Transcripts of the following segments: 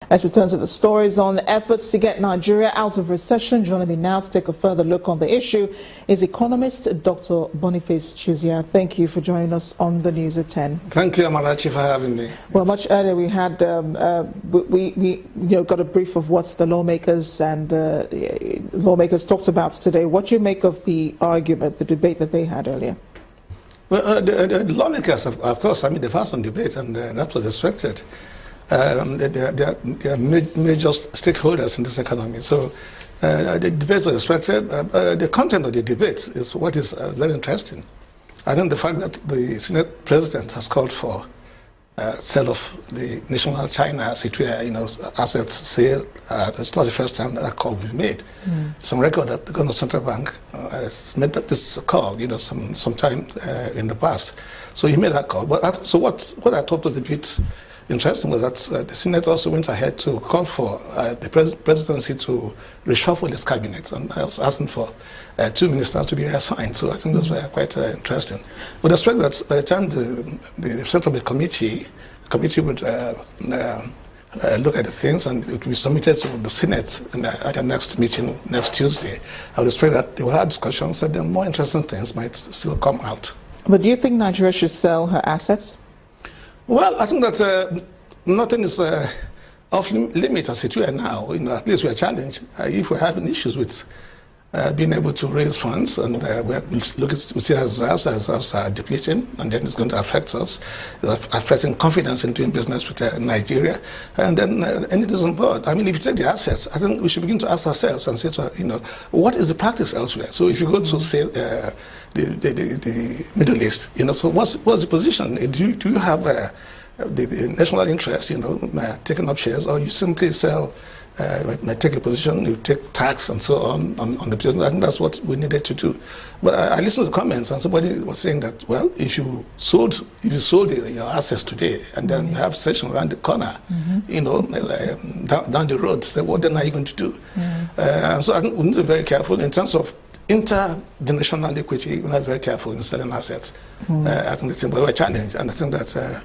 Let's return to the stories on efforts to get Nigeria out of recession. Joining me now to take a further look on the issue is economist Dr. Boniface Chizia. Thank you for joining us on the news at 10. Thank you, Amarachi, for having me. Well, much earlier we had we got a brief of what the lawmakers and lawmakers talked about today. What do you make of the argument, the debate that they had earlier? Well, the lawmakers, of course, I mean, they've had some debate, and that was expected. They are major stakeholders in this economy. So the debate was expected. The content of the debate is what is very interesting. I think the fact that the Senate President has called for sale of the national China assets sale. It's not the first time that call will be made. Some record that the Governor Central Bank has made this call, sometime in the past. So he made that call. But so what I thought was a bit interesting was that the Senate also went ahead to call for the presidency to reshuffle its cabinet, and I was asking for 2 ministers to be reassigned. So I think those were quite interesting. But I expect that by the time the settlement committee would look at the things and it will be submitted to the Senate at the next meeting next Tuesday, I would expect that they will have discussions and then more interesting things might still come out. But do you think Nigeria should sell her assets? Well, I think that nothing is off limit as it were now. At least we are challenged. If we're having issues with being able to raise funds, and we see our reserves are depleting, and then it's going to affect us, affecting confidence in doing business with Nigeria, and then anything is on board. I mean, if you take the assets, I think we should begin to ask ourselves and say, what is the practice elsewhere? So if you go to say the Middle East, so what's the position? Do you have the national interest, taking up shares, or you simply sell? Take a position, you take tax and so on the business. I think that's what we needed to do. But I listened to the comments, and somebody was saying that, well, if you sold your assets today, and then you have session around the corner, down the road, so what then are you going to do? So I think we need to be very careful in terms of intergenerational equity. We're not very careful in selling assets. I think we're challenged, and I think that.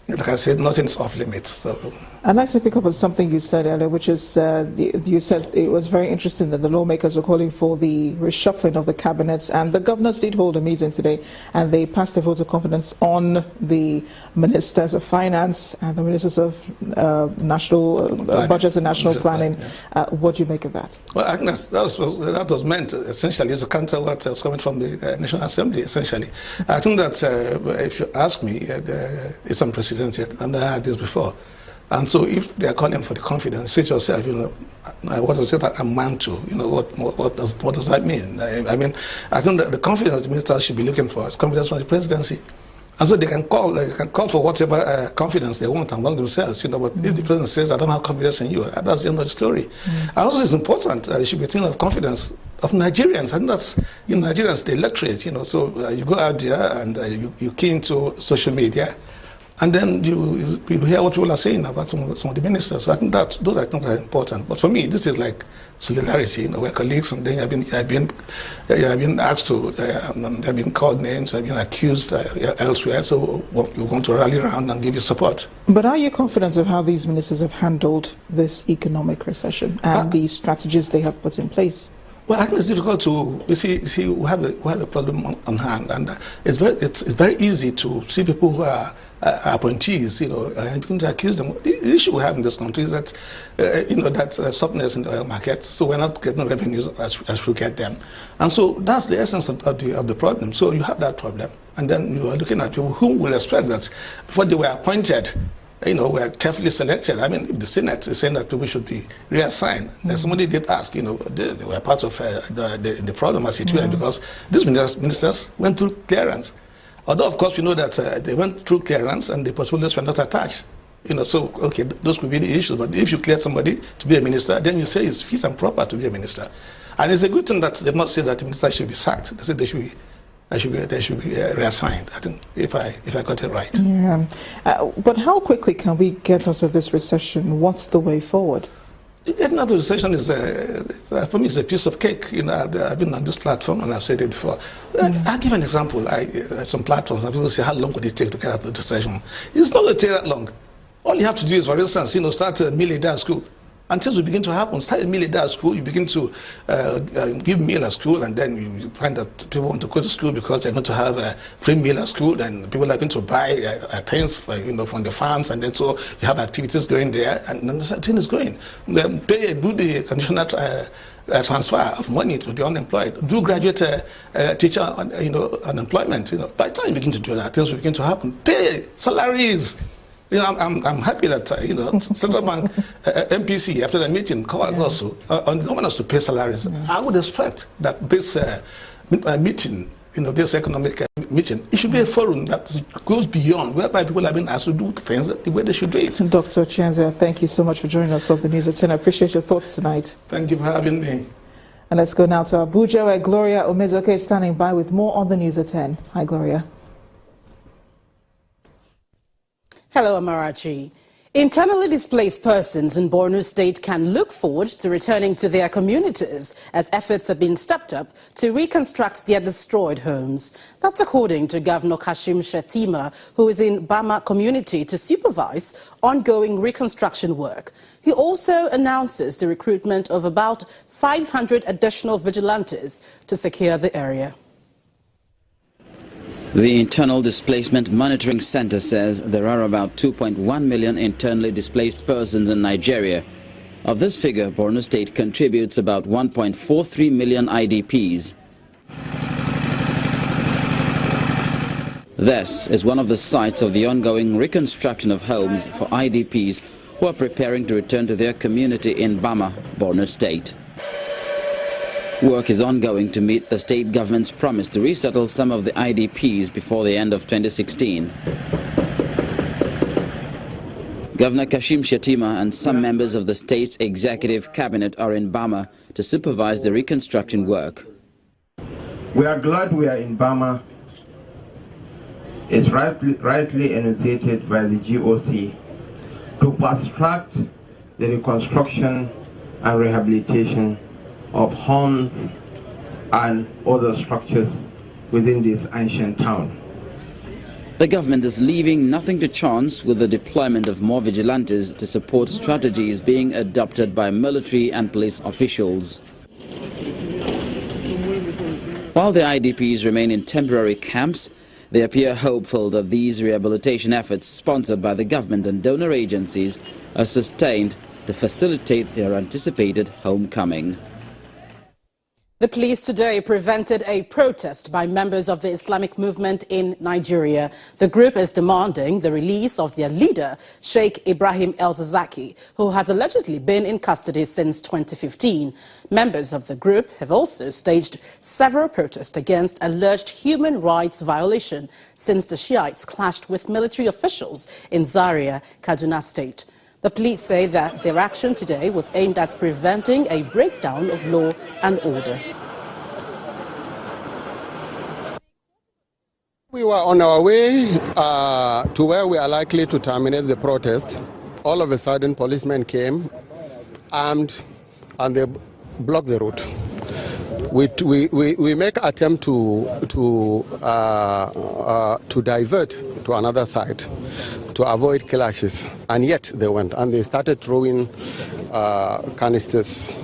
Like I said, nothing's off limits. So. I'd like to pick up on something you said earlier, which is you said it was very interesting that the lawmakers were calling for the reshuffling of the cabinets, and the governors did hold a meeting today, and they passed a vote of confidence on the ministers of finance and the ministers of national budgets and national planning. Yes. What do you make of that? Well, I think that was meant essentially to counter what was coming from the National Assembly. Essentially, I think that if you ask me, it's unprecedented. I've never had this before. And so if they are calling for the confidence, say to yourself, what does that amount to? What does that mean? I mean, I think that the confidence the ministers should be looking for is confidence from the presidency. And so they can call for whatever confidence they want among themselves, but if the president says, I don't have confidence in you, that's the end of the story. And also it's important, you should be thinking of confidence of Nigerians, and that's, Nigerians, the electorate, so you go out there and you key into social media, and then you hear what people are saying about some of the ministers. So I think that those things are important. But for me, this is like solidarity. We're colleagues, and then I've been asked to, I've been called names, I've been accused elsewhere. So you want to rally around and give you support. But are you confident of how these ministers have handled this economic recession and the strategies they have put in place? Well, I think it's difficult to. You see, we have a problem on hand, and it's very easy to see people who are appointees, and begin to accuse them. The issue we have in this country is that, that softness in the oil market, so we're not getting revenues as we get them. And so that's the essence of the problem. So you have that problem. And then you are looking at people who will expect that before they were appointed, were carefully selected. I mean, if the Senate is saying that people should be reassigned, somebody did ask, they were part of the problem as it were, because these ministers went through clearance. Although, of course, we know that they went through clearance and the portfolios were not attached. So, okay, those could be the issues. But if you clear somebody to be a minister, then you say it's fit and proper to be a minister. And it's a good thing that they not say that the minister should be sacked. They say they should be reassigned. I think if I got it right. Yeah. But how quickly can we get out of this recession? What's the way forward? Getting out of recession is, for me, it's a piece of cake. I've been on this platform and I've said it before. I'll give an example. Some platforms, and people say, how long would it take to get out of the recession? It's not going to take that long. All you have to do is, for instance, start a meal a day at school. And things will begin to happen. Start a meal a day at school, you begin to give meal at school, and then you find that people want to go to school because they're going to have a free meal at school, and people are going to buy things from the farms, and then so you have activities going there, and then the thing is going. Do the conditional transfer of money to the unemployed. Do graduate teacher unemployment. By the time you begin to do that, things will begin to happen. Pay salaries. I'm happy that Central Bank MPC after the meeting called also on the governors to pay salaries. I would expect that this meeting, this economic meeting, it should be a forum that goes beyond, whereby people are being asked to do things the way they should do it. Dr. Chianza, thank you so much for joining us on the News at 10. I appreciate your thoughts tonight. Thank you for having me. And let's go now to Abuja, where Gloria Omezoke is standing by with more on the News at 10. Hi, Gloria. Hello, Amarachi. Internally displaced persons in Borno State can look forward to returning to their communities as efforts have been stepped up to reconstruct their destroyed homes. That's according to Governor Kashim Shettima, who is in Bama community to supervise ongoing reconstruction work. He also announces the recruitment of about 500 additional vigilantes to secure the area. The Internal Displacement Monitoring Center says there are about 2.1 million internally displaced persons in Nigeria. Of this figure, Borno State contributes about 1.43 million IDPs. This is one of the sites of the ongoing reconstruction of homes for IDPs who are preparing to return to their community in Bama, Borno State. Work is ongoing to meet the state government's promise to resettle some of the IDPs before the end of 2016. Governor Kashim Shettima and some members of the state's executive cabinet are in Bama to supervise the reconstruction work. We are glad we are in Bama. It's rightly initiated by the GOC to fast-track the reconstruction and rehabilitation of homes and other structures within this ancient town. The government is leaving nothing to chance with the deployment of more vigilantes to support strategies being adopted by military and police officials. While the IDPs remain in temporary camps, they appear hopeful that these rehabilitation efforts sponsored by the government and donor agencies are sustained to facilitate their anticipated homecoming. The police today prevented a protest by members of the Islamic movement in Nigeria. The group is demanding the release of their leader, Sheikh Ibrahim El-Zakzaky, who has allegedly been in custody since 2015. Members of the group have also staged several protests against alleged human rights violation since the Shiites clashed with military officials in Zaria, Kaduna State. The police say that their action today was aimed at preventing a breakdown of law and order. We were on our way to where we are likely to terminate the protest. All of a sudden, policemen came, armed, and they blocked the route. We make attempt to divert to another side to avoid clashes, and yet they went and they started throwing canisters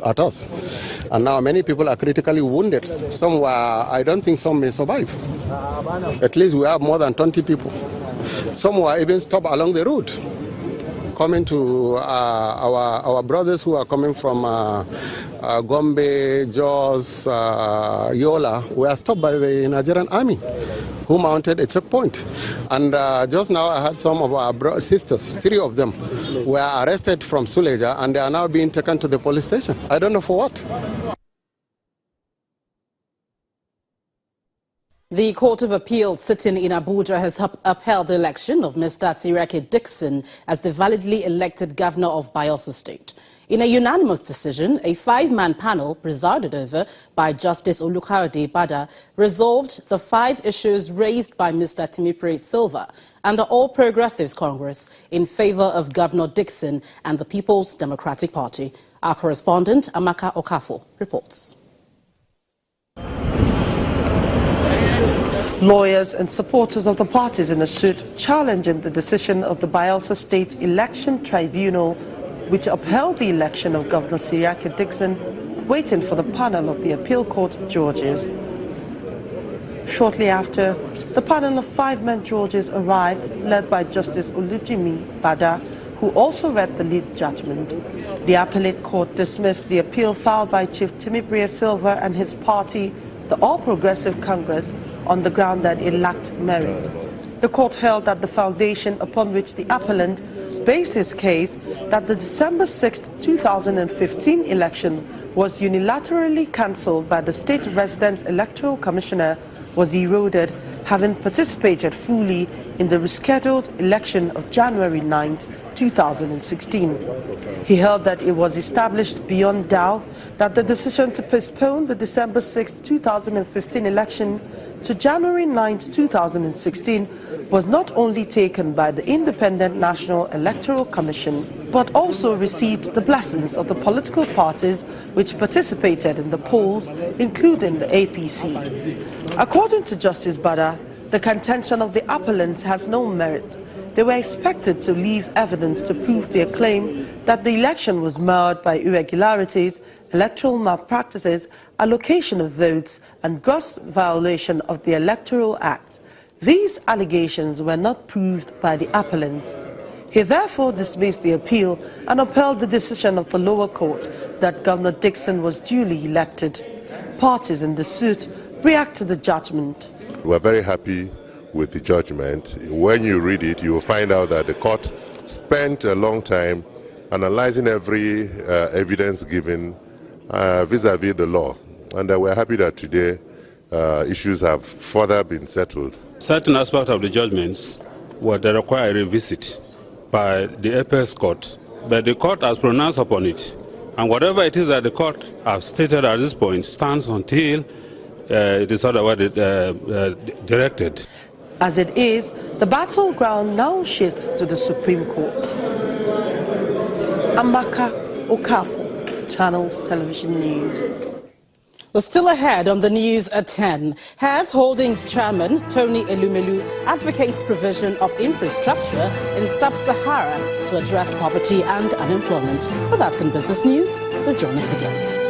at us, and now many people are critically wounded. Some were, I don't think some may survive. At least we have more than 20 people. Some were even stopped along the route, coming to our brothers who are coming from Gombe, Jos, Yola, were stopped by the Nigerian army, who mounted a checkpoint. And just now I had some of our sisters, 3 of them, were arrested from Suleja, and they are now being taken to the police station. I don't know for what. The Court of Appeals sitting in Abuja has upheld the election of Mr. Seraike Dickson as the validly elected governor of Bayelsa State. In a unanimous decision, a 5-man panel presided over by Justice Olukayode Bada resolved the 5 issues raised by Mr. Timipre Silva and the All Progressives Congress in favor of Governor Dickson and the People's Democratic Party. Our correspondent, Amaka Okafo, reports. Lawyers and supporters of the parties in a suit challenging the decision of the Bayelsa State Election Tribunal, which upheld the election of Governor Seraike Dickson, waiting for the panel of the appeal court judges. Shortly after, the panel of 5-man judges arrived, led by Justice Olujimi Bada, who also read the lead judgment. The appellate court dismissed the appeal filed by Chief Timibria Silva and his party, the All Progressive Congress, on the ground that it lacked merit. The court held that the foundation upon which the appellant based his case, that the December 6, 2015 election was unilaterally cancelled by the state resident electoral commissioner, was eroded, having participated fully in the rescheduled election of January 9, 2016. He held that it was established beyond doubt that the decision to postpone the December 6, 2015 election to January 9, 2016 was not only taken by the Independent National Electoral Commission, but also received the blessings of the political parties which participated in the polls, including the APC. According to Justice Bada, the contention of the appellants has no merit. They were expected to leave evidence to prove their claim that the election was marred by irregularities, electoral malpractices, allocation of votes, and gross violation of the Electoral Act. These allegations were not proved by the appellants. He therefore dismissed the appeal and upheld the decision of the lower court that Governor Dickson was duly elected. Parties in the suit react to the judgment. We are very happy with the judgment. When you read it, you will find out that the court spent a long time analyzing every evidence given vis-à-vis the law. And we're happy that today issues have further been settled. Certain aspects of the judgments would require a revisit by the apex court, but the court has pronounced upon it. And whatever it is that the court has stated at this point stands until it is otherwise directed. As it is, the battleground now shifts to the Supreme Court. Amaka Okafor, Channels Television News. Well, still ahead on the news at 10, Hares Holdings chairman Tony Elumelu advocates provision of infrastructure in sub-Sahara to address poverty and unemployment. Well, that's in business news. Let's join us again.